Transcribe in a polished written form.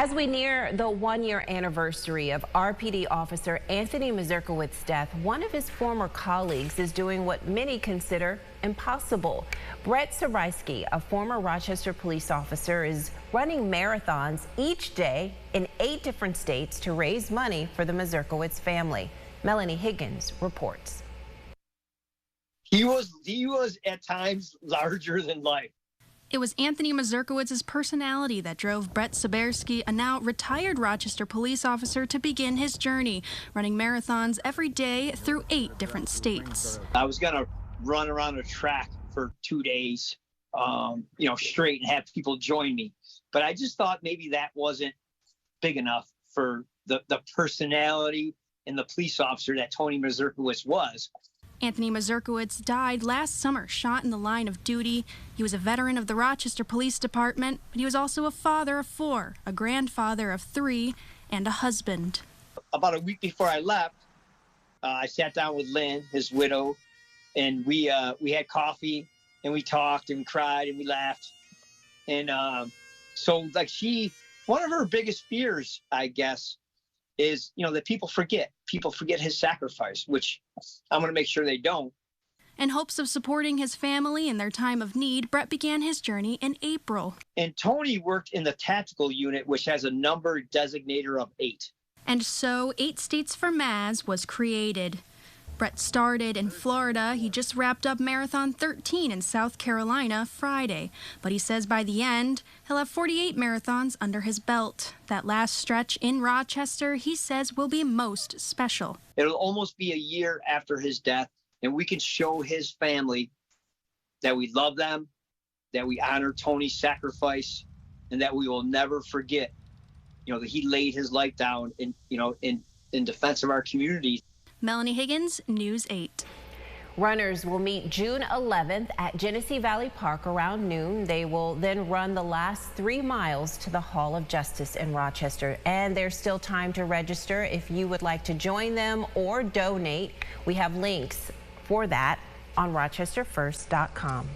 As we near the one-year anniversary of RPD officer Anthony Mazurkiewicz's death, one of his former colleagues is doing what many consider impossible. Brett Sarisky, a former Rochester police officer, is running marathons each day in 8 different states to raise money for the Mazurkiewicz family. Melanie Higgins reports. He was at times larger than life. It was Anthony Mazurkiewicz's personality that drove Brett Sarisky, a now retired Rochester police officer, to begin his journey, running marathons every day through 8 different states. I was going to run around a track for 2 days, straight and have people join me. But I just thought maybe that wasn't big enough for the personality and the police officer that Tony Mazurkiewicz was. Anthony Mazurkiewicz died last summer, shot in the line of duty. He was a veteran of the Rochester Police Department, but he was also a father of 4, a grandfather of 3, and a husband. About a week before I left, I sat down with Lynn, his widow, and we had coffee, and we talked, and we cried, and we laughed. And one of her biggest fears, I guess, is, that people forget. People forget his sacrifice, which I'm going to make sure they don't. In hopes of supporting his family in their time of need, Brett began his journey in April. And Tony worked in the tactical unit, which has a number designator of 8. And so 8 States for Maz was created. Brett started in Florida. He just wrapped up Marathon 13 in South Carolina Friday. But he says by the end, he'll have 48 marathons under his belt. That last stretch in Rochester, he says, will be most special. It'll almost be a year after his death, and we can show his family that we love them, that we honor Tony's sacrifice, and that we will never forget, that he laid his life down in defense of our community. Melanie Higgins, News 8. Runners will meet June 11th at Genesee Valley Park around noon. They will then run the last 3 miles to the Hall of Justice in Rochester. And there's still time to register if you would like to join them or donate. We have links for that on rochesterfirst.com.